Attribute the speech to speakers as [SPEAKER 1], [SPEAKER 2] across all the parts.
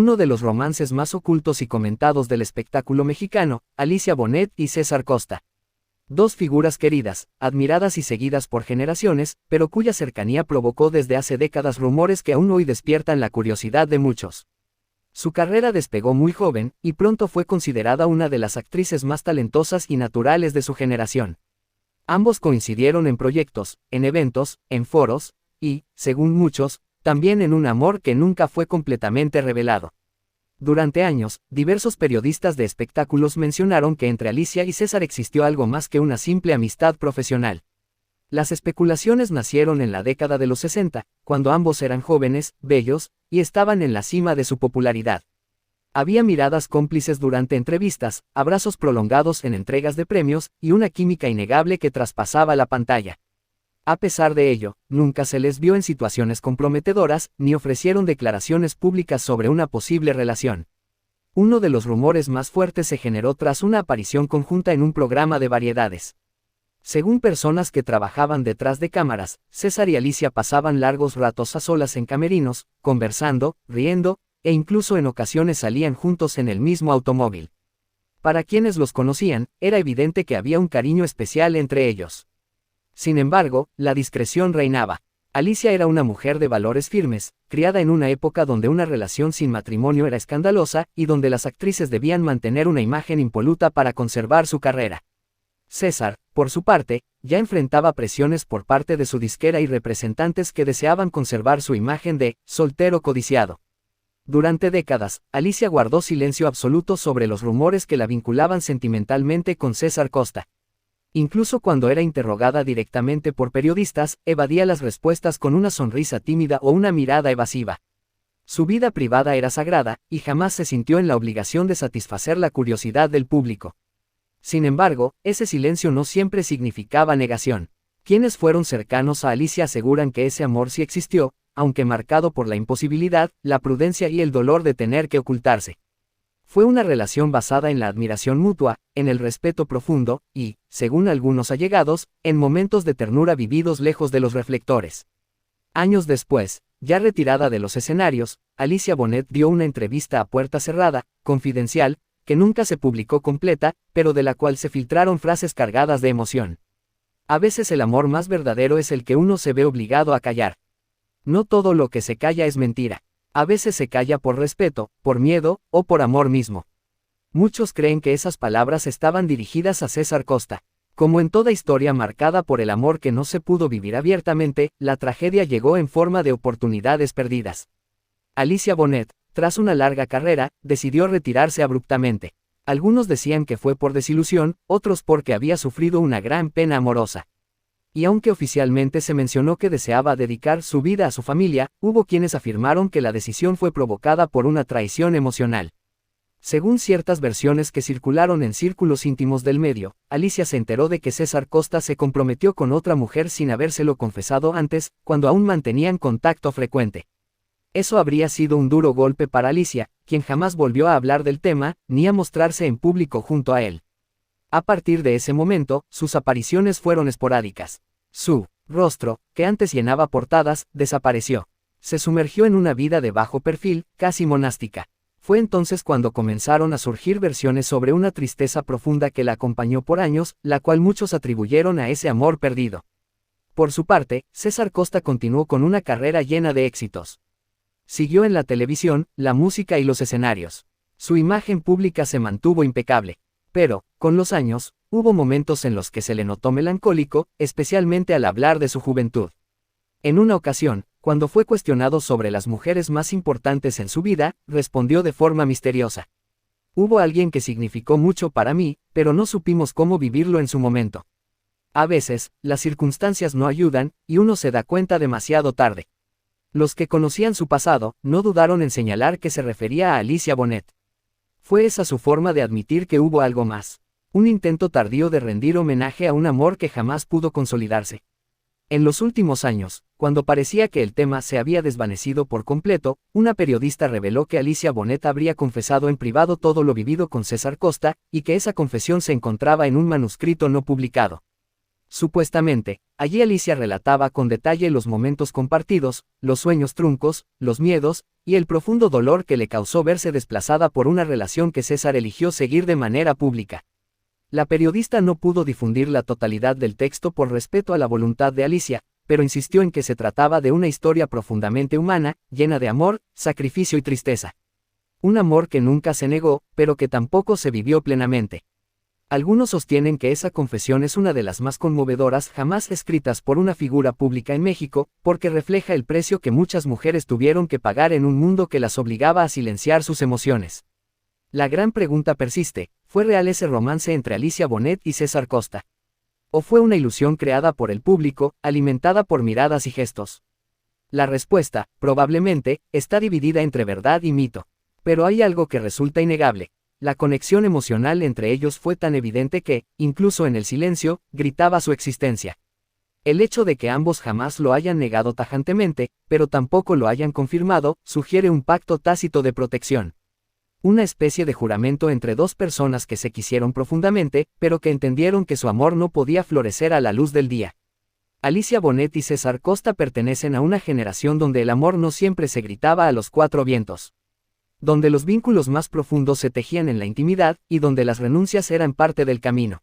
[SPEAKER 1] uno de los romances más ocultos y comentados del espectáculo mexicano, Alicia Bonet y César Costa. Dos figuras queridas, admiradas y seguidas por generaciones, pero cuya cercanía provocó desde hace décadas rumores que aún hoy despiertan la curiosidad de muchos. Su carrera despegó muy joven, y pronto fue considerada una de las actrices más talentosas y naturales de su generación. Ambos coincidieron en proyectos, en eventos, en foros, y, según muchos, también en un amor que nunca fue completamente revelado. Durante años, diversos periodistas de espectáculos mencionaron que entre Alicia y César existió algo más que una simple amistad profesional. Las especulaciones nacieron en la década de los 60, cuando ambos eran jóvenes, bellos, y estaban en la cima de su popularidad. Había miradas cómplices durante entrevistas, abrazos prolongados en entregas de premios, y una química innegable que traspasaba la pantalla. A pesar de ello, nunca se les vio en situaciones comprometedoras, ni ofrecieron declaraciones públicas sobre una posible relación. Uno de los rumores más fuertes se generó tras una aparición conjunta en un programa de variedades. Según personas que trabajaban detrás de cámaras, César y Alicia pasaban largos ratos a solas en camerinos, conversando, riendo, e incluso en ocasiones salían juntos en el mismo automóvil. Para quienes los conocían, era evidente que había un cariño especial entre ellos. Sin embargo, la discreción reinaba. Alicia era una mujer de valores firmes, criada en una época donde una relación sin matrimonio era escandalosa, y donde las actrices debían mantener una imagen impoluta para conservar su carrera. César, por su parte, ya enfrentaba presiones por parte de su disquera y representantes que deseaban conservar su imagen de soltero codiciado. Durante décadas, Alicia guardó silencio absoluto sobre los rumores que la vinculaban sentimentalmente con César Costa. Incluso cuando era interrogada directamente por periodistas, evadía las respuestas con una sonrisa tímida o una mirada evasiva. Su vida privada era sagrada, y jamás se sintió en la obligación de satisfacer la curiosidad del público. Sin embargo, ese silencio no siempre significaba negación. Quienes fueron cercanos a Alicia aseguran que ese amor sí existió, aunque marcado por la imposibilidad, la prudencia y el dolor de tener que ocultarse. Fue una relación basada en la admiración mutua, en el respeto profundo, y, según algunos allegados, en momentos de ternura vividos lejos de los reflectores. Años después, ya retirada de los escenarios, Alicia Bonet dio una entrevista a puerta cerrada, confidencial, que nunca se publicó completa, pero de la cual se filtraron frases cargadas de emoción. A veces el amor más verdadero es el que uno se ve obligado a callar. No todo lo que se calla es mentira. A veces se calla por respeto, por miedo, o por amor mismo. Muchos creen que esas palabras estaban dirigidas a César Costa. Como en toda historia marcada por el amor que no se pudo vivir abiertamente, la tragedia llegó en forma de oportunidades perdidas. Alicia Bonet, tras una larga carrera, decidió retirarse abruptamente. Algunos decían que fue por desilusión, otros porque había sufrido una gran pena amorosa. Y aunque oficialmente se mencionó que deseaba dedicar su vida a su familia, hubo quienes afirmaron que la decisión fue provocada por una traición emocional. Según ciertas versiones que circularon en círculos íntimos del medio, Alicia se enteró de que César Costa se comprometió con otra mujer sin habérselo confesado antes, cuando aún mantenían contacto frecuente. Eso habría sido un duro golpe para Alicia, quien jamás volvió a hablar del tema, ni a mostrarse en público junto a él. A partir de ese momento, sus apariciones fueron esporádicas. Su rostro, que antes llenaba portadas, desapareció. Se sumergió en una vida de bajo perfil, casi monástica. Fue entonces cuando comenzaron a surgir versiones sobre una tristeza profunda que la acompañó por años, la cual muchos atribuyeron a ese amor perdido. Por su parte, César Costa continuó con una carrera llena de éxitos. Siguió en la televisión, la música y los escenarios. Su imagen pública se mantuvo impecable. Pero, con los años, hubo momentos en los que se le notó melancólico, especialmente al hablar de su juventud. En una ocasión, cuando fue cuestionado sobre las mujeres más importantes en su vida, respondió de forma misteriosa: "Hubo alguien que significó mucho para mí, pero no supimos cómo vivirlo en su momento". A veces, las circunstancias no ayudan, y uno se da cuenta demasiado tarde. Los que conocían su pasado, no dudaron en señalar que se refería a Alicia Bonet. Fue esa su forma de admitir que hubo algo más. Un intento tardío de rendir homenaje a un amor que jamás pudo consolidarse. En los últimos años, cuando parecía que el tema se había desvanecido por completo, una periodista reveló que Alicia Bonet habría confesado en privado todo lo vivido con César Costa, y que esa confesión se encontraba en un manuscrito no publicado. Supuestamente, Allí Alicia relataba con detalle los momentos compartidos, los sueños truncos, los miedos, y el profundo dolor que le causó verse desplazada por una relación que César eligió seguir de manera pública. La periodista no pudo difundir la totalidad del texto por respeto a la voluntad de Alicia, pero insistió en que se trataba de una historia profundamente humana, llena de amor, sacrificio y tristeza. Un amor que nunca se negó, pero que tampoco se vivió plenamente. Algunos sostienen que esa confesión es una de las más conmovedoras jamás escritas por una figura pública en México, porque refleja el precio que muchas mujeres tuvieron que pagar en un mundo que las obligaba a silenciar sus emociones. La gran pregunta persiste: ¿fue real ese romance entre Alicia Bonet y César Costa? ¿O fue una ilusión creada por el público, alimentada por miradas y gestos? La respuesta, probablemente, está dividida entre verdad y mito. Pero hay algo que resulta innegable. La conexión emocional entre ellos fue tan evidente que, incluso en el silencio, gritaba su existencia. El hecho de que ambos jamás lo hayan negado tajantemente, pero tampoco lo hayan confirmado, sugiere un pacto tácito de protección. Una especie de juramento entre dos personas que se quisieron profundamente, pero que entendieron que su amor no podía florecer a la luz del día. Alicia Bonet y César Costa pertenecen a una generación donde el amor no siempre se gritaba a los cuatro vientos. Donde los vínculos más profundos se tejían en la intimidad, y donde las renuncias eran parte del camino.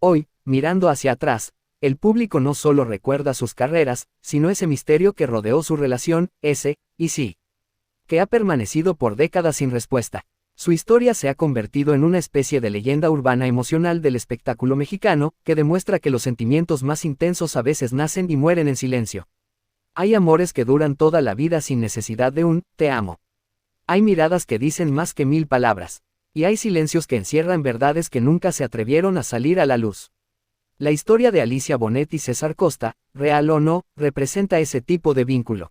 [SPEAKER 1] Hoy, mirando hacia atrás, el público no solo recuerda sus carreras, sino ese misterio que rodeó su relación, ese, y sí, que ha permanecido por décadas sin respuesta. Su historia se ha convertido en una especie de leyenda urbana emocional del espectáculo mexicano, que demuestra que los sentimientos más intensos a veces nacen y mueren en silencio. Hay amores que duran toda la vida sin necesidad de un «te amo». Hay miradas que dicen más que 1000 palabras. Y hay silencios que encierran verdades que nunca se atrevieron a salir a la luz. La historia de Alicia Bonet y César Costa, real o no, representa ese tipo de vínculo.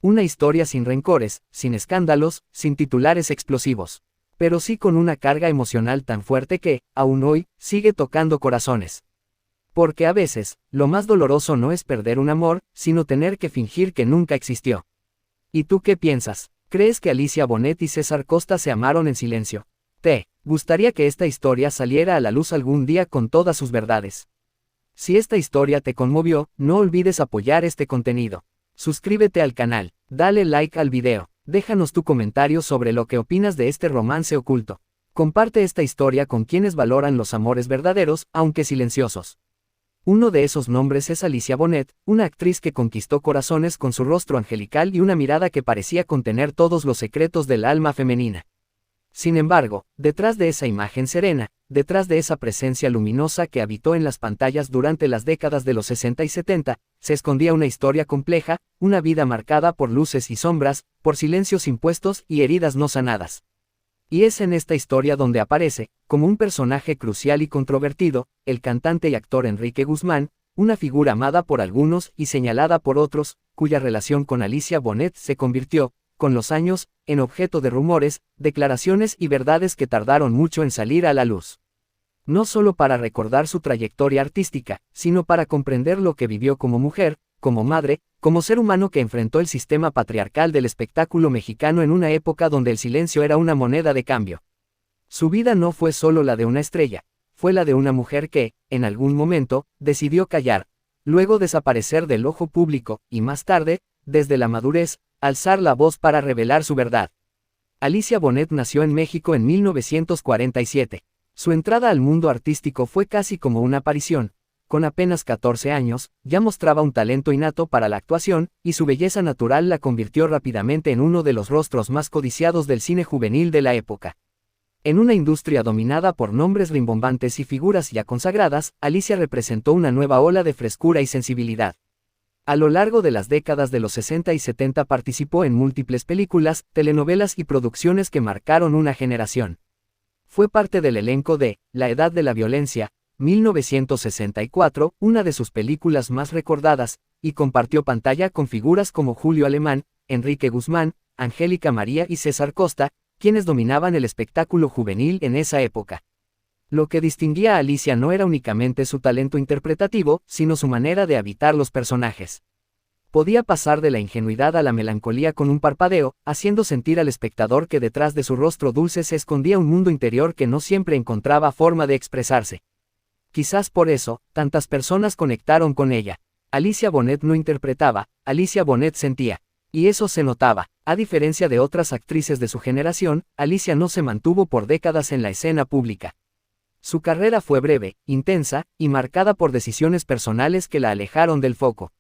[SPEAKER 1] Una historia sin rencores, sin escándalos, sin titulares explosivos. Pero sí con una carga emocional tan fuerte que, aún hoy, sigue tocando corazones. Porque a veces, lo más doloroso no es perder un amor, sino tener que fingir que nunca existió. ¿Y tú qué piensas? ¿Crees que Alicia Bonet y César Costa se amaron en silencio? ¿Te gustaría que esta historia saliera a la luz algún día con todas sus verdades? Si esta historia te conmovió, no olvides apoyar este contenido. Suscríbete al canal, dale like al video, déjanos tu comentario sobre lo que opinas de este romance oculto. Comparte esta historia con quienes valoran los amores verdaderos, aunque silenciosos. Uno de esos nombres es Alicia Bonet, una actriz que conquistó corazones con su rostro angelical y una mirada que parecía contener todos los secretos del alma femenina. Sin embargo, detrás de esa imagen serena, detrás de esa presencia luminosa que habitó en las pantallas durante las décadas de los 60 y 70, se escondía una historia compleja, una vida marcada por luces y sombras, por silencios impuestos y heridas no sanadas. Y es en esta historia donde aparece, como un personaje crucial y controvertido, el cantante y actor Enrique Guzmán, una figura amada por algunos y señalada por otros, cuya relación con Alicia Bonet se convirtió, con los años, en objeto de rumores, declaraciones y verdades que tardaron mucho en salir a la luz. No solo para recordar su trayectoria artística, sino para comprender lo que vivió como mujer, como madre, como ser humano que enfrentó el sistema patriarcal del espectáculo mexicano en una época donde el silencio era una moneda de cambio. Su vida no fue solo la de una estrella, fue la de una mujer que, en algún momento, decidió callar, luego desaparecer del ojo público, y más tarde, desde la madurez, alzar la voz para revelar su verdad. Alicia Bonet nació en México en 1947. Su entrada al mundo artístico fue casi como una aparición. Con apenas 14 años, ya mostraba un talento innato para la actuación, y su belleza natural la convirtió rápidamente en uno de los rostros más codiciados del cine juvenil de la época. En una industria dominada por nombres rimbombantes y figuras ya consagradas, Alicia representó una nueva ola de frescura y sensibilidad. A lo largo de las décadas de los 60 y 70 participó en múltiples películas, telenovelas y producciones que marcaron una generación. Fue parte del elenco de La Edad de la Violencia, 1964, una de sus películas más recordadas, y compartió pantalla con figuras como Julio Alemán, Enrique Guzmán, Angélica María y César Costa, quienes dominaban el espectáculo juvenil en esa época. Lo que distinguía a Alicia no era únicamente su talento interpretativo, sino su manera de habitar los personajes. Podía pasar de la ingenuidad a la melancolía con un parpadeo, haciendo sentir al espectador que detrás de su rostro dulce se escondía un mundo interior que no siempre encontraba forma de expresarse. Quizás por eso, tantas personas conectaron con ella. Alicia Bonet no interpretaba, Alicia Bonet sentía. Y eso se notaba. A diferencia de otras actrices de su generación, Alicia no se mantuvo por décadas en la escena pública. Su carrera fue breve, intensa, y marcada por decisiones personales que la alejaron del foco.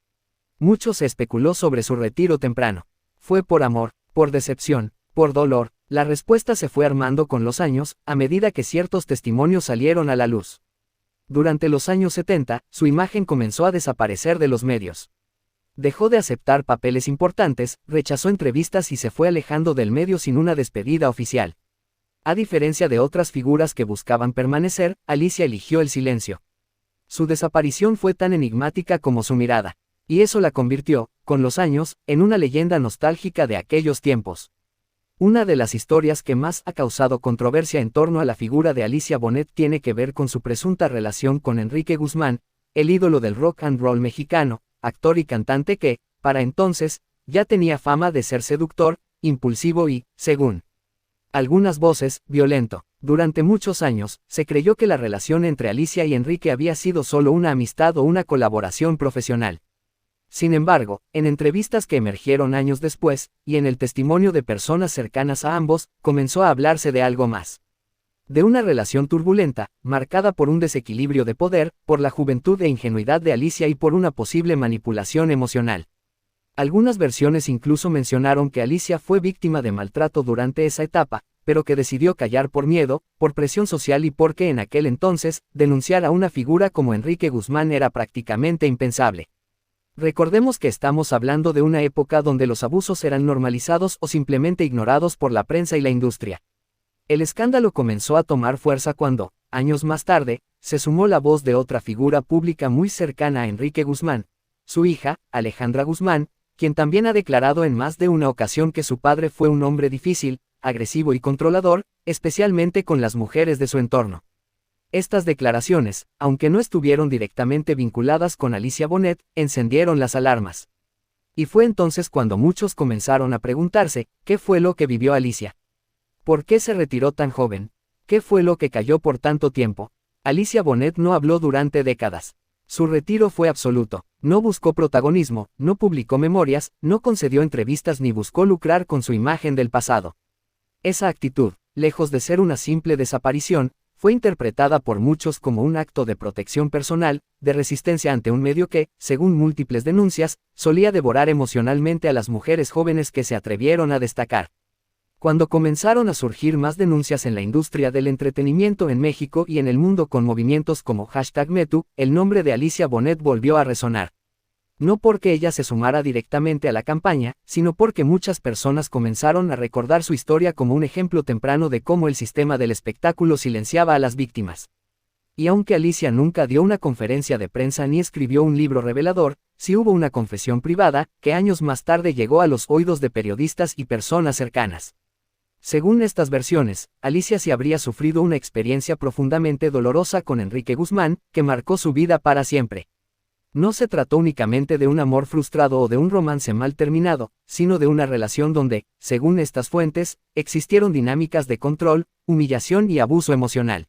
[SPEAKER 1] Mucho se especuló sobre su retiro temprano. ¿Fue por amor, por decepción, por dolor? La respuesta se fue armando con los años, a medida que ciertos testimonios salieron a la luz. Durante los años 70, su imagen comenzó a desaparecer de los medios. Dejó de aceptar papeles importantes, rechazó entrevistas y se fue alejando del medio sin una despedida oficial. A diferencia de otras figuras que buscaban permanecer, Alicia eligió el silencio. Su desaparición fue tan enigmática como su mirada. Y eso la convirtió, con los años, en una leyenda nostálgica de aquellos tiempos. Una de las historias que más ha causado controversia en torno a la figura de Alicia Bonet tiene que ver con su presunta relación con Enrique Guzmán, el ídolo del rock and roll mexicano, actor y cantante que, para entonces, ya tenía fama de ser seductor, impulsivo y, según algunas voces, violento. Durante muchos años, se creyó que la relación entre Alicia y Enrique había sido solo una amistad o una colaboración profesional. Sin embargo, en entrevistas que emergieron años después, y en el testimonio de personas cercanas a ambos, comenzó a hablarse de algo más. De una relación turbulenta, marcada por un desequilibrio de poder, por la juventud e ingenuidad de Alicia y por una posible manipulación emocional. Algunas versiones incluso mencionaron que Alicia fue víctima de maltrato durante esa etapa, pero que decidió callar por miedo, por presión social y porque en aquel entonces, denunciar a una figura como Enrique Guzmán era prácticamente impensable. Recordemos que estamos hablando de una época donde los abusos eran normalizados o simplemente ignorados por la prensa y la industria. El escándalo comenzó a tomar fuerza cuando, años más tarde, se sumó la voz de otra figura pública muy cercana a Enrique Guzmán, su hija, Alejandra Guzmán, quien también ha declarado en más de una ocasión que su padre fue un hombre difícil, agresivo y controlador, especialmente con las mujeres de su entorno. Estas declaraciones, aunque no estuvieron directamente vinculadas con Alicia Bonet, encendieron las alarmas. Y fue entonces cuando muchos comenzaron a preguntarse, ¿qué fue lo que vivió Alicia? ¿Por qué se retiró tan joven? ¿Qué fue lo que calló por tanto tiempo? Alicia Bonet no habló durante décadas. Su retiro fue absoluto. No buscó protagonismo, no publicó memorias, no concedió entrevistas ni buscó lucrar con su imagen del pasado. Esa actitud, lejos de ser una simple desaparición, fue interpretada por muchos como un acto de protección personal, de resistencia ante un medio que, según múltiples denuncias, solía devorar emocionalmente a las mujeres jóvenes que se atrevieron a destacar. Cuando comenzaron a surgir más denuncias en la industria del entretenimiento en México y en el mundo con movimientos como #MeToo, el nombre de Alicia Bonet volvió a resonar. No porque ella se sumara directamente a la campaña, sino porque muchas personas comenzaron a recordar su historia como un ejemplo temprano de cómo el sistema del espectáculo silenciaba a las víctimas. Y aunque Alicia nunca dio una conferencia de prensa ni escribió un libro revelador, sí hubo una confesión privada, que años más tarde llegó a los oídos de periodistas y personas cercanas. Según estas versiones, Alicia sí habría sufrido una experiencia profundamente dolorosa con Enrique Guzmán, que marcó su vida para siempre. No se trató únicamente de un amor frustrado o de un romance mal terminado, sino de una relación donde, según estas fuentes, existieron dinámicas de control, humillación y abuso emocional.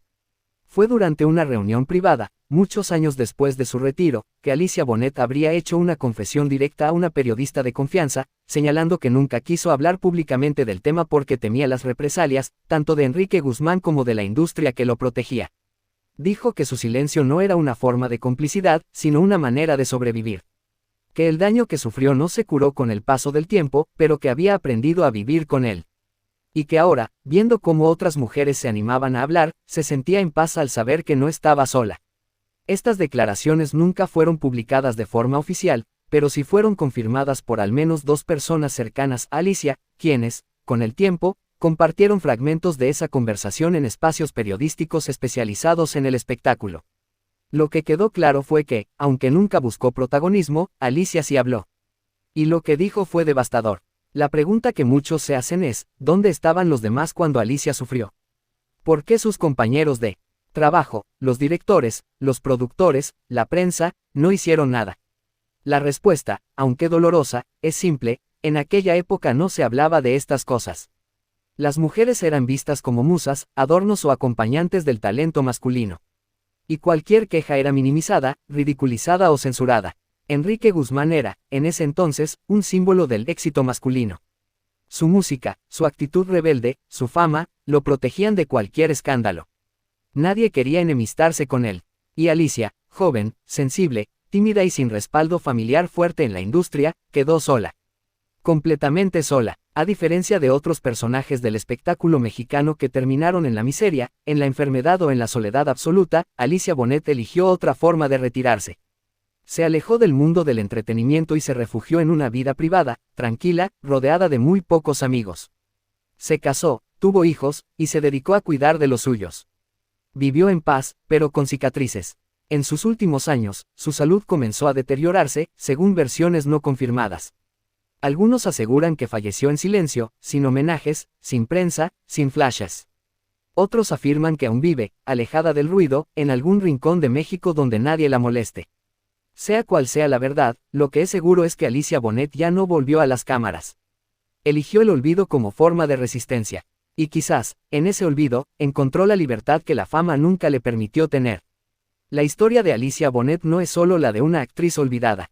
[SPEAKER 1] Fue durante una reunión privada, muchos años después de su retiro, que Alicia Bonet habría hecho una confesión directa a una periodista de confianza, señalando que nunca quiso hablar públicamente del tema porque temía las represalias, tanto de Enrique Guzmán como de la industria que lo protegía. Dijo que su silencio no era una forma de complicidad, sino una manera de sobrevivir. Que el daño que sufrió no se curó con el paso del tiempo, pero que había aprendido a vivir con él. Y que ahora, viendo cómo otras mujeres se animaban a hablar, se sentía en paz al saber que no estaba sola. Estas declaraciones nunca fueron publicadas de forma oficial, pero sí fueron confirmadas por al menos 2 personas cercanas a Alicia, quienes, con el tiempo, compartieron fragmentos de esa conversación en espacios periodísticos especializados en el espectáculo. Lo que quedó claro fue que, aunque nunca buscó protagonismo, Alicia sí habló. Y lo que dijo fue devastador. La pregunta que muchos se hacen es, ¿dónde estaban los demás cuando Alicia sufrió? ¿Por qué sus compañeros de trabajo, los directores, los productores, la prensa, no hicieron nada? La respuesta, aunque dolorosa, es simple: en aquella época no se hablaba de estas cosas. Las mujeres eran vistas como musas, adornos o acompañantes del talento masculino. Y cualquier queja era minimizada, ridiculizada o censurada. Enrique Guzmán era, en ese entonces, un símbolo del éxito masculino. Su música, su actitud rebelde, su fama, lo protegían de cualquier escándalo. Nadie quería enemistarse con él. Y Alicia, joven, sensible, tímida y sin respaldo familiar fuerte en la industria, quedó sola. Completamente sola, a diferencia de otros personajes del espectáculo mexicano que terminaron en la miseria, en la enfermedad o en la soledad absoluta, Alicia Bonet eligió otra forma de retirarse. Se alejó del mundo del entretenimiento y se refugió en una vida privada, tranquila, rodeada de muy pocos amigos. Se casó, tuvo hijos, y se dedicó a cuidar de los suyos. Vivió en paz, pero con cicatrices. En sus últimos años, su salud comenzó a deteriorarse, según versiones no confirmadas. Algunos aseguran que falleció en silencio, sin homenajes, sin prensa, sin flashes. Otros afirman que aún vive, alejada del ruido, en algún rincón de México donde nadie la moleste. Sea cual sea la verdad, lo que es seguro es que Alicia Bonet ya no volvió a las cámaras. Eligió el olvido como forma de resistencia. Y quizás, en ese olvido, encontró la libertad que la fama nunca le permitió tener. La historia de Alicia Bonet no es solo la de una actriz olvidada.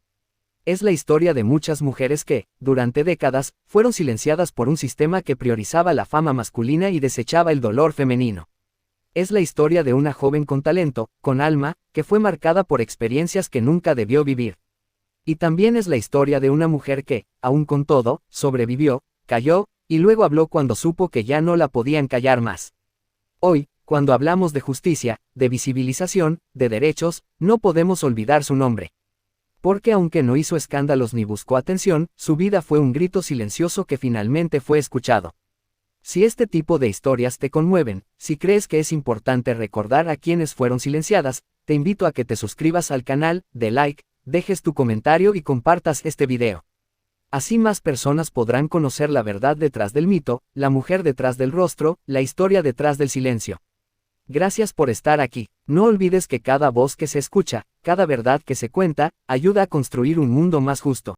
[SPEAKER 1] Es la historia de muchas mujeres que, durante décadas, fueron silenciadas por un sistema que priorizaba la fama masculina y desechaba el dolor femenino. Es la historia de una joven con talento, con alma, que fue marcada por experiencias que nunca debió vivir. Y también es la historia de una mujer que, aún con todo, sobrevivió, cayó, y luego habló cuando supo que ya no la podían callar más. Hoy, cuando hablamos de justicia, de visibilización, de derechos, no podemos olvidar su nombre. Porque aunque no hizo escándalos ni buscó atención, su vida fue un grito silencioso que finalmente fue escuchado. Si este tipo de historias te conmueven, si crees que es importante recordar a quienes fueron silenciadas, te invito a que te suscribas al canal, de like, dejes tu comentario y compartas este video. Así más personas podrán conocer la verdad detrás del mito, la mujer detrás del rostro, la historia detrás del silencio. Gracias por estar aquí. No olvides que cada voz que se escucha, cada verdad que se cuenta, ayuda a construir un mundo más justo.